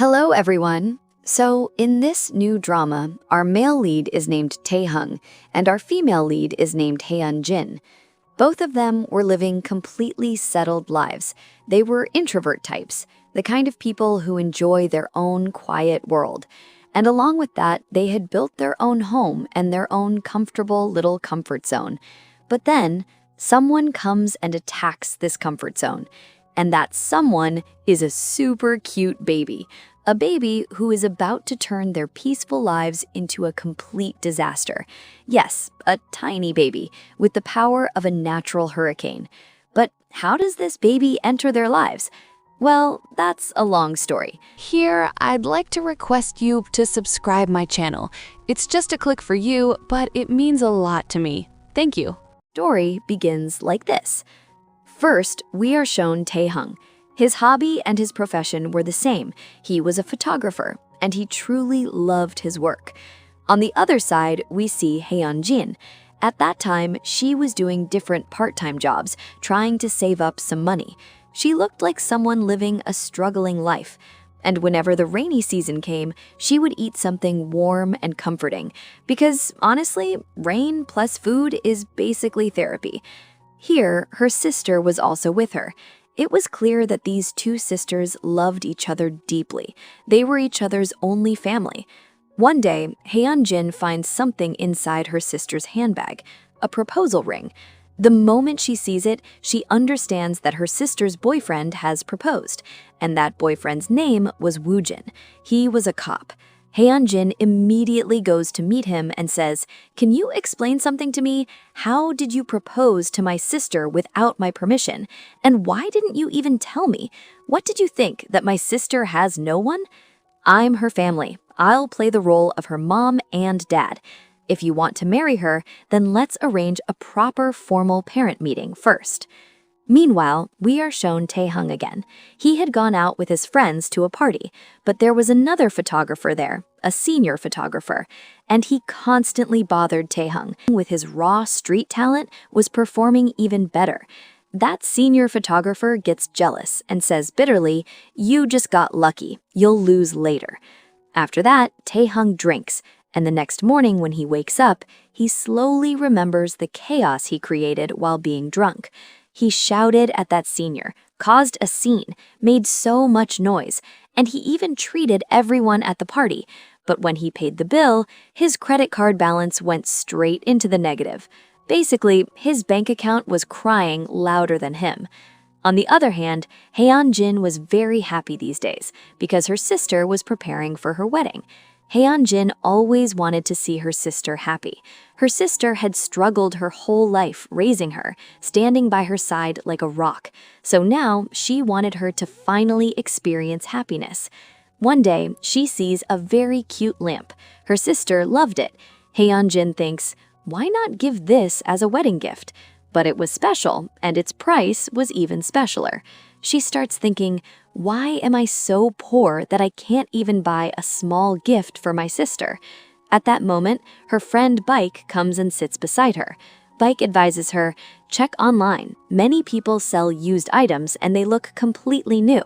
Hello, everyone. So, in this new drama, our male lead is named Tae-hung, and our female lead is named Hae-jin. Both of them were living completely settled lives. They were introvert types, the kind of people who enjoy their own quiet world. And along with that, they had built their own home and their own comfortable little comfort zone. But then, someone comes and attacks this comfort zone. And that someone is a super cute baby. A baby who is about to turn their peaceful lives into a complete disaster. Yes, a tiny baby with the power of a natural hurricane. But how does this baby enter their lives? Well, that's a long story. Here, I'd like to request you to subscribe my channel. It's just a click for you, but it means a lot to me. Thank you. Story begins like this. First, we are shown Tae-hung. His hobby and his profession were the same. He was a photographer, and he truly loved his work. On the other side, we see Hae-jin. At that time, she was doing different part-time jobs, trying to save up some money. She looked like someone living a struggling life. And whenever the rainy season came, she would eat something warm and comforting. Because honestly, rain plus food is basically therapy. Here, her sister was also with her. It was clear that these two sisters loved each other deeply. They were each other's only family. One day, Hae-jin finds something inside her sister's handbag, a proposal ring. The moment she sees it, she understands that her sister's boyfriend has proposed, and that boyfriend's name was Woo-jin. He was a cop. Hae-jin immediately goes to meet him and says, "Can you explain something to me? How did you propose to my sister without my permission? And why didn't you even tell me? What did you think, that my sister has no one? I'm her family. I'll play the role of her mom and dad. If you want to marry her, then let's arrange a proper formal parent meeting first." Meanwhile, we are shown Tae-hung again. He had gone out with his friends to a party, but there was another photographer there, a senior photographer, and he constantly bothered Tae-hung. With his raw street talent, was performing even better. That senior photographer gets jealous and says bitterly, "You just got lucky. You'll lose later." After that, Tae-hung drinks, and the next morning when he wakes up, he slowly remembers the chaos he created while being drunk. He shouted at that senior, caused a scene, made so much noise, and he even treated everyone at the party. But when he paid the bill, his credit card balance went straight into the negative. Basically, his bank account was crying louder than him. On the other hand, Hae-jin was very happy these days because her sister was preparing for her wedding. Hae-jin always wanted to see her sister happy. Her sister had struggled her whole life raising her, standing by her side like a rock. So now she wanted her to finally experience happiness. One day, she sees a very cute lamp. Her sister loved it. Hae-jin thinks, why not give this as a wedding gift? But it was special, and its price was even specialer. She starts thinking, why am I so poor that I can't even buy a small gift for my sister? At that moment, her friend Bike comes and sits beside her. Bike advises her, check online. Many people sell used items and they look completely new.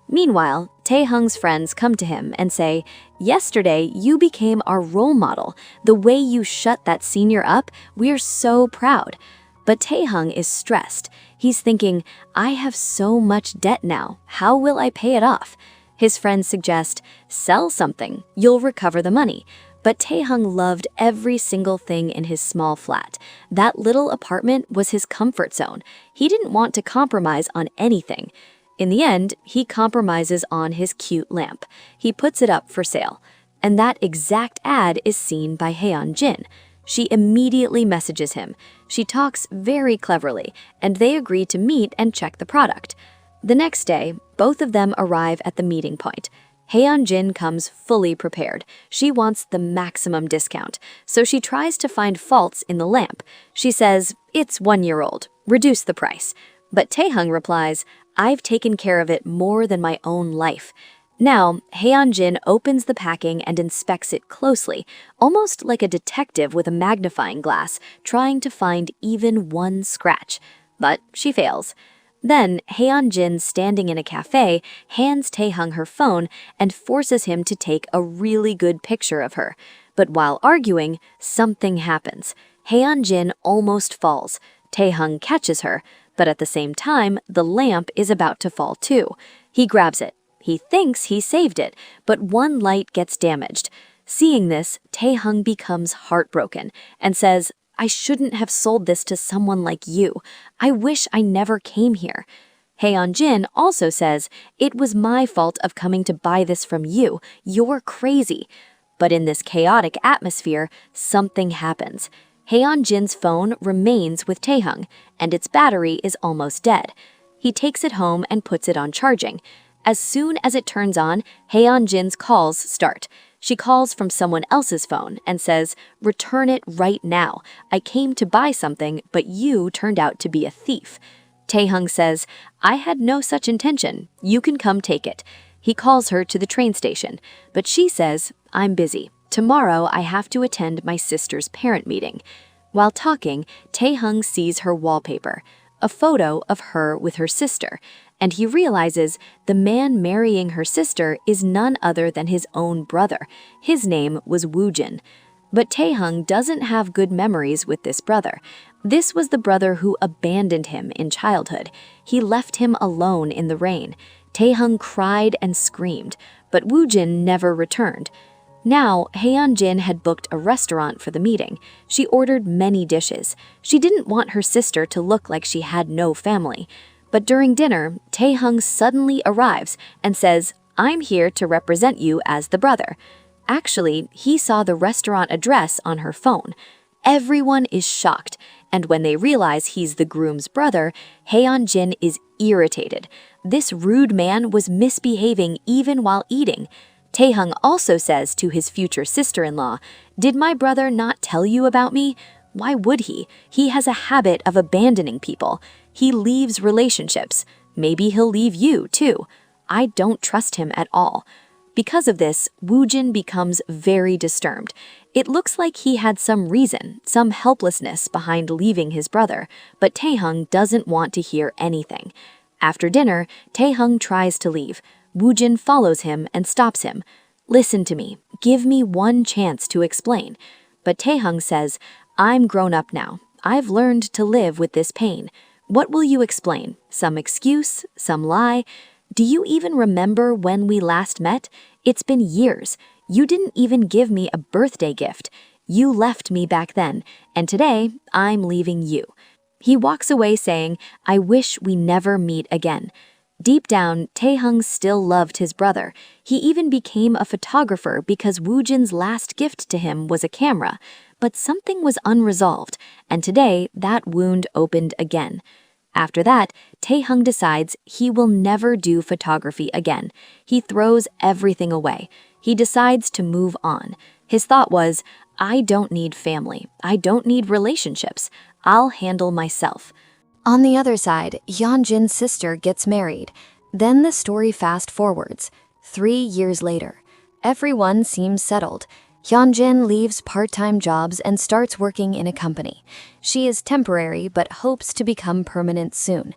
Meanwhile, Tae-hung's friends come to him and say, yesterday you became our role model. The way you shut that senior up, we're so proud. But Tae-hung is stressed. He's thinking, I have so much debt now. How will I pay it off? His friends suggest, sell something. You'll recover the money. But Tae-hung loved every single thing in his small flat. That little apartment was his comfort zone. He didn't want to compromise on anything. In the end, he compromises on his cute lamp. He puts it up for sale. And that exact ad is seen by Hae-jin. She immediately messages him. She talks very cleverly, and they agree to meet and check the product. The next day, both of them arrive at the meeting point. Hae-jin comes fully prepared. She wants the maximum discount, so she tries to find faults in the lamp. She says, it's 1 year old. Reduce the price. But Tae-hung replies, I've taken care of it more than my own life. Now, Hae-jin opens the packing and inspects it closely, almost like a detective with a magnifying glass, trying to find even one scratch. But she fails. Then, Hyun-jin, standing in a cafe, hands Tae-hung her phone and forces him to take a really good picture of her. But while arguing, something happens. Hyun-jin almost falls. Tae-hung catches her, but at the same time, the lamp is about to fall too. He grabs it. He thinks he saved it, but one light gets damaged. Seeing this, Tae-hung becomes heartbroken and says, "I shouldn't have sold this to someone like you. I wish I never came here." Hyun-jin also says, "It was my fault of coming to buy this from you. You're crazy." But in this chaotic atmosphere, something happens. Hyun-jin's phone remains with Tae-hung, and its battery is almost dead. He takes it home and puts it on charging. As soon as it turns on, Hyun-jin's calls start. She calls from someone else's phone and says, "Return it right now. I came to buy something, but you turned out to be a thief." Tae-hung says, "I had no such intention. You can come take it." He calls her to the train station, but she says, "I'm busy. Tomorrow I have to attend my sister's parent meeting." While talking, Tae-hung sees her wallpaper, a photo of her with her sister, and he realizes the man marrying her sister is none other than his own brother. His name was Woo-jin. But Tae-hung doesn't have good memories with this brother. This was the brother who abandoned him in childhood. He left him alone in the rain. Tae-hung cried and screamed, but Woo-jin never returned. Now, Hyun-jin had booked a restaurant for the meeting. She ordered many dishes. She didn't want her sister to look like she had no family. But during dinner, Tae-hung suddenly arrives and says, "I'm here to represent you as the brother." Actually, he saw the restaurant address on her phone. Everyone is shocked, and when they realize he's the groom's brother, Hyun-jin is irritated. This rude man was misbehaving even while eating. Tae-hung also says to his future sister-in-law, "Did my brother not tell you about me? Why would he? He has a habit of abandoning people. He leaves relationships. Maybe he'll leave you, too. I don't trust him at all." Because of this, Woo-jin becomes very disturbed. It looks like he had some reason, some helplessness behind leaving his brother, but Tae-hung doesn't want to hear anything. After dinner, Tae-hung tries to leave. Woo-jin follows him and stops him. "Listen to me. Give me one chance to explain." But Tae-hung says, "I'm grown up now. I've learned to live with this pain. What will you explain? Some excuse? Some lie? Do you even remember when we last met? It's been years. You didn't even give me a birthday gift. You left me back then, and today I'm leaving you." He walks away saying, "I wish we never meet again." Deep down, Tae-hung still loved his brother. He even became a photographer because Woo-jin's last gift to him was a camera. But something was unresolved, and today that wound opened again. After that, Tae-hung decides he will never do photography again. He throws everything away. He decides to move on. His thought was, "I don't need family. I don't need relationships. I'll handle myself." On the other side, Hyun-jin's sister gets married. Then the story fast forwards. 3 years later, everyone seems settled. Hyun-jin leaves part-time jobs and starts working in a company. She is temporary but hopes to become permanent soon.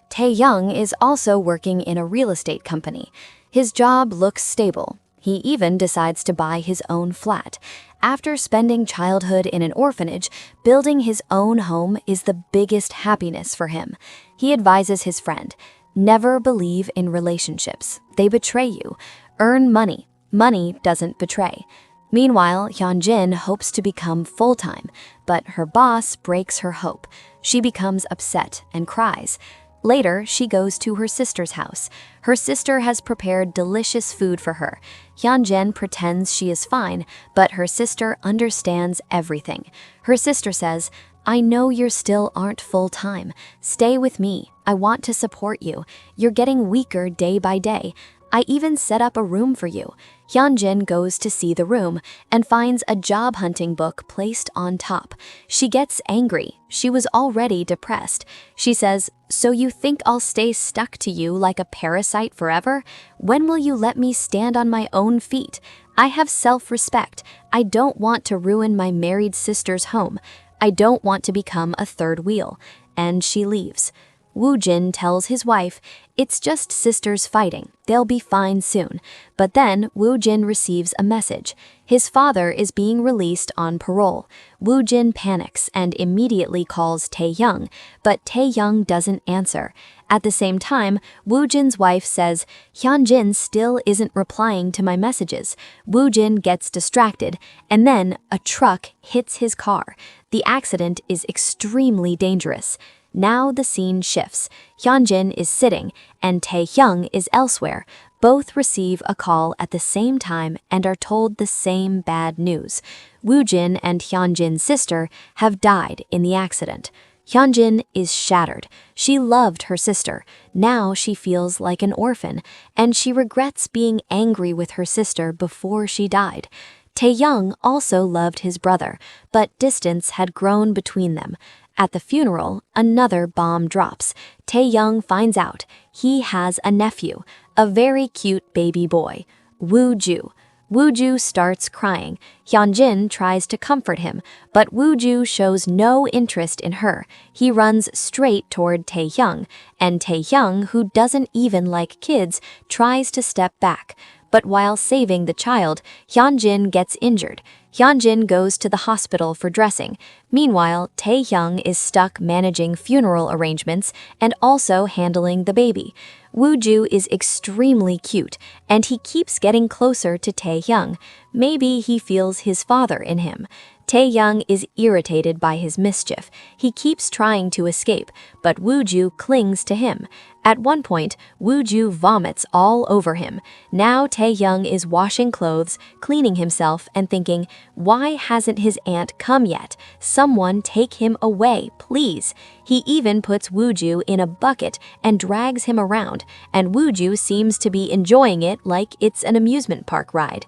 Tae-young is also working in a real estate company. His job looks stable. He even decides to buy his own flat. After spending childhood in an orphanage, building his own home is the biggest happiness for him. He advises his friend, "Never believe in relationships. They betray you. Earn money. Money doesn't betray." Meanwhile, Hyun-jin hopes to become full-time, but her boss breaks her hope. She becomes upset and cries. Later, she goes to her sister's house. Her sister has prepared delicious food for her. Hyun-jin pretends she is fine, but her sister understands everything. Her sister says, "I know you still aren't full-time. Stay with me. I want to support you. You're getting weaker day by day. I even set up a room for you." Hyun-jin goes to see the room and finds a job hunting book placed on top. She gets angry. She was already depressed. She says, "So you think I'll stay stuck to you like a parasite forever? When will you let me stand on my own feet? I have self-respect. I don't want to ruin my married sister's home. I don't want to become a third wheel." And she leaves. Woo-jin tells his wife, "It's just sisters fighting. They'll be fine soon." But then Woo-jin receives a message. His father is being released on parole. Woo-jin panics and immediately calls Tae-young, but Tae-young doesn't answer. At the same time, Woo-jin's wife says, "Hyunjin still isn't replying to my messages." Woo-jin gets distracted, and then a truck hits his car. The accident is extremely dangerous. Now the scene shifts. Hyunjin is sitting, and Tae-hyung is elsewhere. Both receive a call at the same time and are told the same bad news. Woo-jin and Hyunjin's sister have died in the accident. Hyunjin is shattered. She loved her sister. Now she feels like an orphan, and she regrets being angry with her sister before she died. Tae-young also loved his brother, but distance had grown between them. At the funeral, another bomb drops. Tae-young finds out he has a nephew, a very cute baby boy, Woo-ju. Woo-ju starts crying. Hyunjin tries to comfort him, but Woo-ju shows no interest in her. He runs straight toward Tae-hyung, and Tae-hyung, who doesn't even like kids, tries to step back. But while saving the child, Hyunjin gets injured. Hyunjin goes to the hospital for dressing. Meanwhile, Tae-hyung is stuck managing funeral arrangements and also handling the baby. Woo-ju is extremely cute, and he keeps getting closer to Tae-hyung. Maybe he feels his father in him. Tae-hyung is irritated by his mischief. He keeps trying to escape, but Woo-ju clings to him. At one point, Woo-ju vomits all over him. Now Tae-hyung is washing clothes, cleaning himself, and thinking, why hasn't his aunt come yet? Someone take him away, please. He even puts Woo-ju in a bucket and drags him around, and Woo-ju seems to be enjoying it like it's an amusement park ride.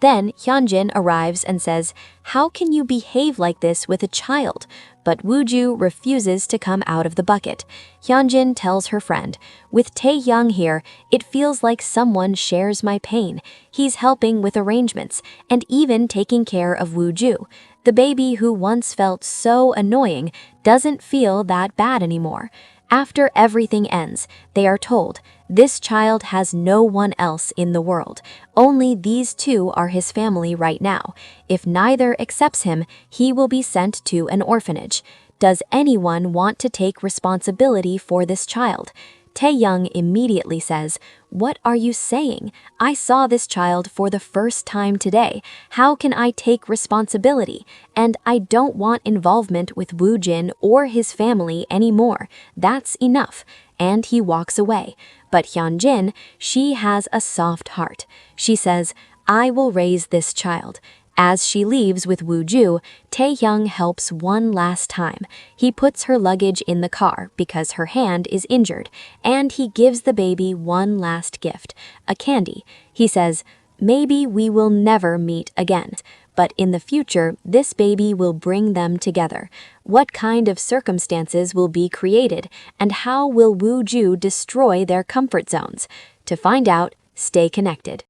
Then Hyunjin arrives and says, "How can you behave like this with a child?" But Woo-ju refuses to come out of the bucket. Hyunjin tells her friend, "With Tae-hyung here, it feels like someone shares my pain. He's helping with arrangements and even taking care of Woo-ju. The baby who once felt so annoying doesn't feel that bad anymore." After everything ends, they are told, this child has no one else in the world. Only these two are his family right now. If neither accepts him, he will be sent to an orphanage. Does anyone want to take responsibility for this child? Tae-hyung immediately says, "What are you saying? I saw this child for the first time today. How can I take responsibility? And I don't want involvement with Woo-jin or his family anymore. That's enough." And he walks away. But Hyunjin, she has a soft heart. She says, "I will raise this child." As she leaves with Woo-ju, Tae-hyung helps one last time. He puts her luggage in the car because her hand is injured, and he gives the baby one last gift, a candy. He says, "Maybe we will never meet again, but in the future, this baby will bring them together." What kind of circumstances will be created, and how will Woo-ju destroy their comfort zones? To find out, stay connected.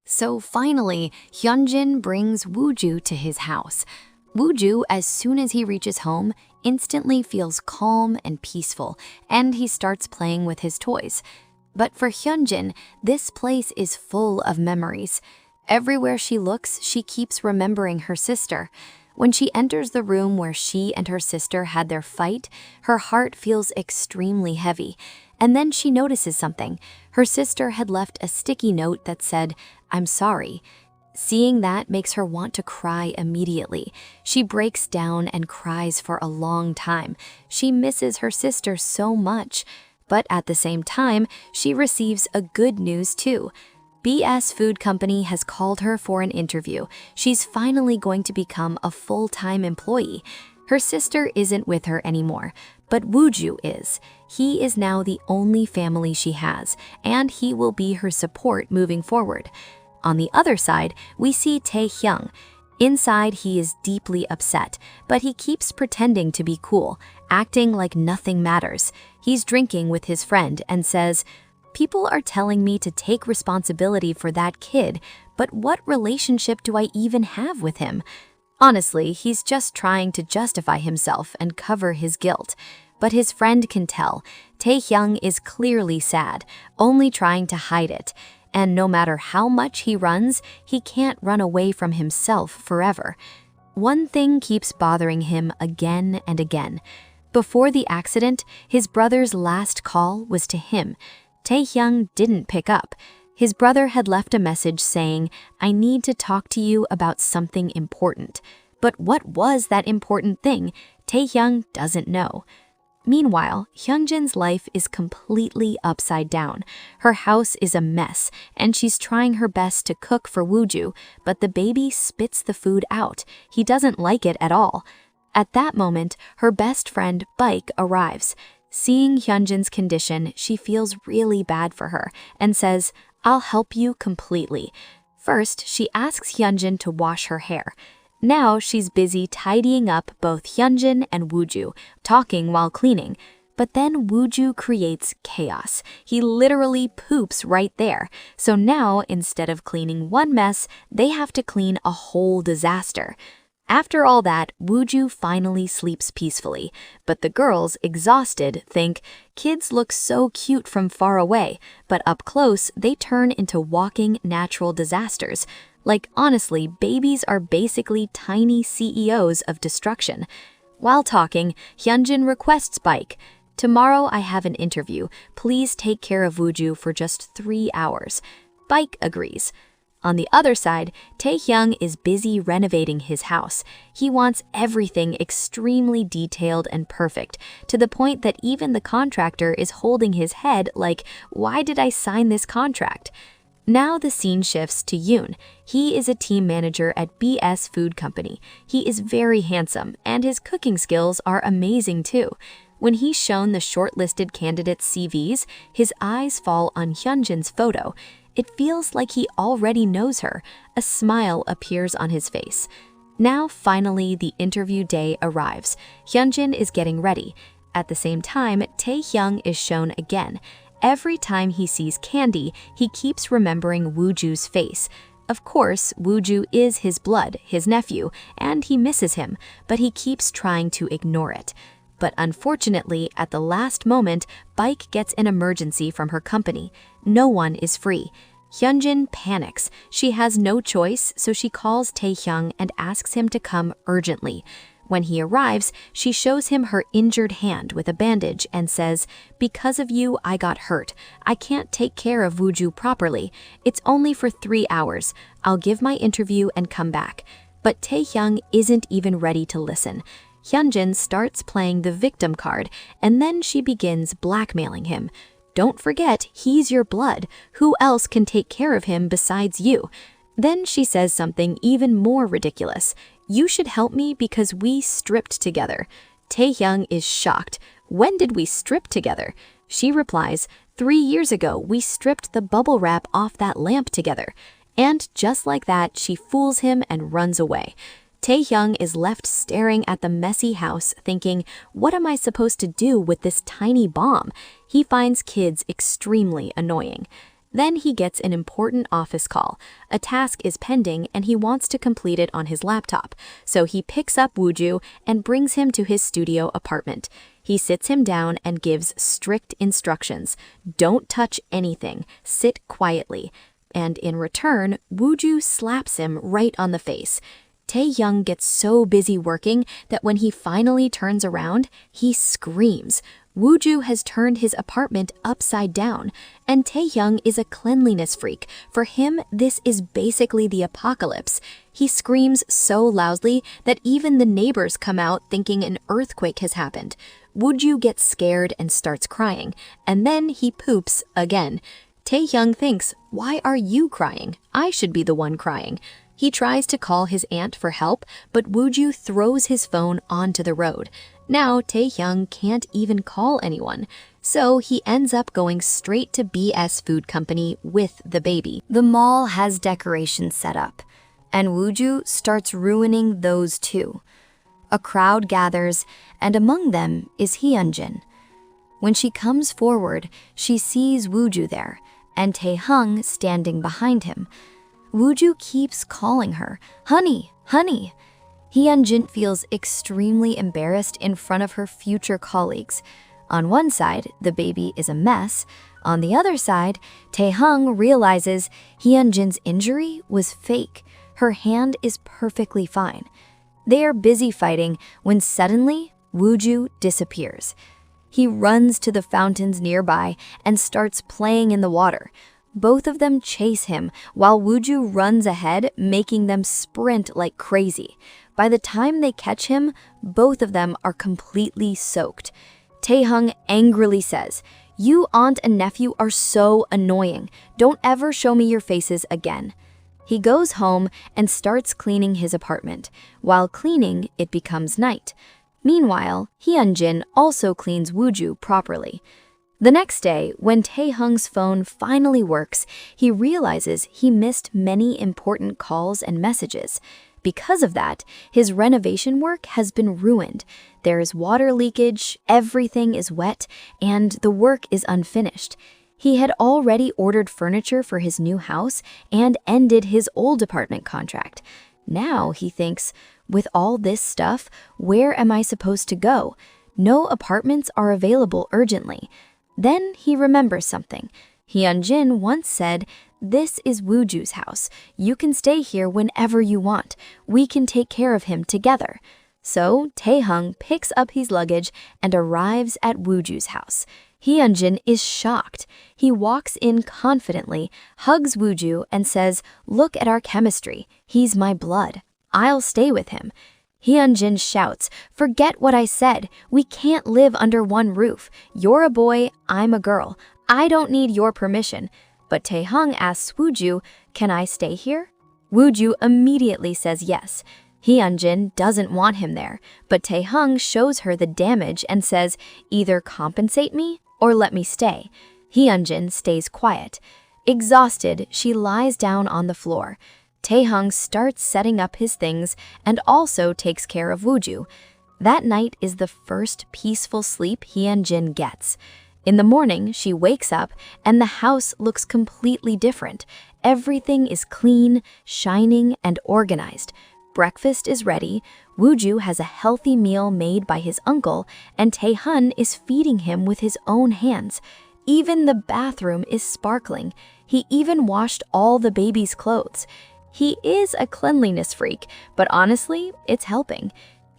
So finally, Hyunjin brings Woo-ju to his house. Woo-ju, as soon as he reaches home, instantly feels calm and peaceful, and he starts playing with his toys. But for Hyunjin, this place is full of memories. Everywhere she looks, she keeps remembering her sister. When she enters the room where she and her sister had their fight, her heart feels extremely heavy. And then she notices something. Her sister had left a sticky note that said, "I'm sorry." Seeing that makes her want to cry immediately. She breaks down and cries for a long time. She misses her sister so much. But at the same time, she receives a good news too. BS Food Company has called her for an interview. She's finally going to become a full-time employee. Her sister isn't with her anymore, but Woo-ju is. He is now the only family she has, and he will be her support moving forward. On the other side, we see Tae-hyung. Inside, he is deeply upset, but he keeps pretending to be cool, acting like nothing matters. He's drinking with his friend and says, "People are telling me to take responsibility for that kid, but what relationship do I even have with him?" Honestly, he's just trying to justify himself and cover his guilt. but his friend can tell. Taehyung is clearly sad, only trying to hide it. And no matter how much he runs, he can't run away from himself forever. One thing keeps bothering him again and again. Before the accident, his brother's last call was to him. Taehyung didn't pick up. His brother had left a message saying, "I need to talk to you about something important." But what was that important thing? Taehyung doesn't know. Meanwhile, Hyunjin's life is completely upside down. Her house is a mess, and she's trying her best to cook for Wooju, but the baby spits the food out. He doesn't like it at all. At that moment, her best friend, Baek, arrives. Seeing Hyunjin's condition, she feels really bad for her and says, "I'll help you completely." First, she asks Hyunjin to wash her hair. Now she's busy tidying up both Hyunjin and Wooju, talking while cleaning. But then Wooju creates chaos. He literally poops right there. So now, instead of cleaning one mess, they have to clean a whole disaster. After all that, Wooju finally sleeps peacefully. But the girls, exhausted, think, kids look so cute from far away, but up close, they turn into walking natural disasters. Like, honestly, babies are basically tiny CEOs of destruction. While talking, Hyunjin requests Baek, "Tomorrow I have an interview. Please take care of Wooju for just 3 hours." Baek agrees. On the other side, Taehyung is busy renovating his house. He wants everything extremely detailed and perfect, to the point that even the contractor is holding his head like, "Why did I sign this contract?" Now the scene shifts to Yoon. He is a team manager at BS Food Company. He is very handsome, and his cooking skills are amazing too. When he's shown the shortlisted candidates' CVs, his eyes fall on Hyunjin's photo. It feels like he already knows her. A smile appears on his face. Now, finally, the interview day arrives. Hyunjin is getting ready. At the same time, Taehyung is shown again. Every time he sees Candy, he keeps remembering Wooju's face. Of course, Wooju is his blood, his nephew, and he misses him, but he keeps trying to ignore it. But unfortunately, at the last moment, Baek gets an emergency from her company. No one is free. Hyunjin panics. She has no choice, so she calls Taehyung and asks him to come urgently. When he arrives, she shows him her injured hand with a bandage and says, "Because of you, I got hurt. I can't take care of Wooju properly. It's only for 3 hours. I'll give my interview and come back." But Taehyung isn't even ready to listen. Hyunjin starts playing the victim card, and then she begins blackmailing him. "Don't forget, he's your blood. Who else can take care of him besides you?" Then she says something even more ridiculous. "You should help me because we stripped together." Taehyung is shocked. "When did we strip together?" She replies, 3 years ago, we stripped the bubble wrap off that lamp together." And just like that, she fools him and runs away. Taehyung is left staring at the messy house, thinking, "What am I supposed to do with this tiny bomb?" He finds kids extremely annoying. Then he gets an important office call. A task is pending and he wants to complete it on his laptop. So he picks up Wooju and brings him to his studio apartment. He sits him down and gives strict instructions. "Don't touch anything. Sit quietly." And in return, Wooju slaps him right on the face. Taehyung gets so busy working that when he finally turns around, he screams. Wooju has turned his apartment upside down, and Taehyung is a cleanliness freak. For him, this is basically the apocalypse. He screams so loudly that even the neighbors come out thinking an earthquake has happened. Wooju gets scared and starts crying, and then he poops again. Taehyung thinks, "Why are you crying? I should be the one crying." He tries to call his aunt for help, but Wooju throws his phone onto the road. Now Taehyung can't even call anyone, so he ends up going straight to BS Food Company with the baby. The mall has decorations set up, and Wooju starts ruining those too. A crowd gathers, and among them is Hyunjin. When she comes forward, she sees Wooju there, and Taehyung standing behind him. Wooju keeps calling her, "Honey, honey." Hyunjin feels extremely embarrassed in front of her future colleagues. On one side, the baby is a mess. On the other side, Tae-hung realizes Hyunjin's injury was fake. Her hand is perfectly fine. They are busy fighting when suddenly Wooju disappears. He runs to the fountains nearby and starts playing in the water. Both of them chase him while Wooju runs ahead, making them sprint like crazy. By the time they catch him, both of them are completely soaked. Tae-hung angrily says, "You aunt and nephew are so annoying. Don't ever show me your faces again." He goes home and starts cleaning his apartment. While cleaning, it becomes night. Meanwhile, Hyunjin also cleans Wooju properly. The next day, when Tae-hung's phone finally works, he realizes he missed many important calls and messages. Because of that, his renovation work has been ruined. There is water leakage, everything is wet, and the work is unfinished. He had already ordered furniture for his new house and ended his old apartment contract. Now he thinks, with all this stuff, where am I supposed to go? No apartments are available urgently. Then he remembers something. Hyunjin once said, "This is Wooju's house. You can stay here whenever you want. We can take care of him together." So Tae-hung picks up his luggage and arrives at Wooju's house. Hyunjin is shocked. He walks in confidently, hugs Wooju, and says, "Look at our chemistry. He's my blood. I'll stay with him." Hyunjin shouts, "Forget what I said. We can't live under one roof. You're a boy, I'm a girl. I don't need your permission." But Tae-hung asks Wooju, "Can I stay here?" Wooju immediately says yes. Hyunjin doesn't want him there, but Tae-hung shows her the damage and says, "Either compensate me or let me stay." Hyunjin stays quiet. Exhausted, she lies down on the floor. Tae-hung starts setting up his things and also takes care of Wooju. That night is the first peaceful sleep Hyunjin gets. In the morning, she wakes up and the house looks completely different. Everything is clean, shining, and organized. Breakfast is ready, Wooju has a healthy meal made by his uncle, and Tae-hun is feeding him with his own hands. Even the bathroom is sparkling. He even washed all the baby's clothes. He is a cleanliness freak, but honestly, it's helping.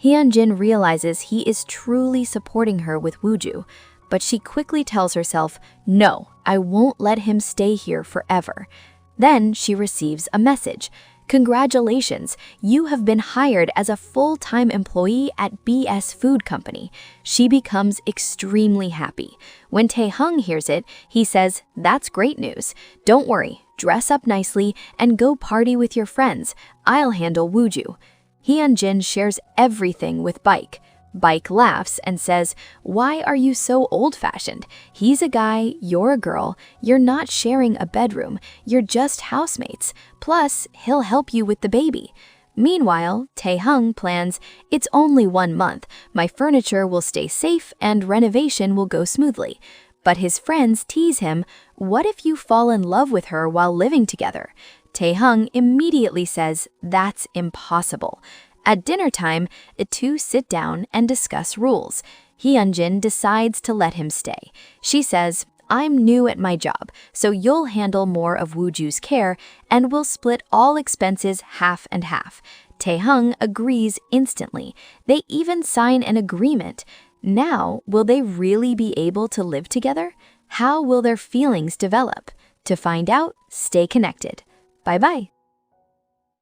Hyunjin realizes he is truly supporting her with Wooju, but she quickly tells herself, "No, I won't let him stay here forever." Then she receives a message. "Congratulations, you have been hired as a full-time employee at BS Food Company." She becomes extremely happy. When Tae-hung hears it, he says, "That's great news. Don't worry, dress up nicely and go party with your friends. I'll handle Wooju." Hyunjin shares everything with Baek. Baek laughs and says, "Why are you so old-fashioned? He's a guy, you're a girl, you're not sharing a bedroom, you're just housemates. Plus, he'll help you with the baby." Meanwhile, Tae-hung plans, "It's only 1 month. My furniture will stay safe and renovation will go smoothly." But his friends tease him, "What if you fall in love with her while living together?" Tae-hung immediately says, "That's impossible." At dinner time, the two sit down and discuss rules. Hyunjin decides to let him stay. She says, "I'm new at my job, so you'll handle more of Wooju's care and we'll split all expenses half and half." Tae-hung agrees instantly. They even sign an agreement. Now, will they really be able to live together? How will their feelings develop? To find out, stay connected. Bye-bye.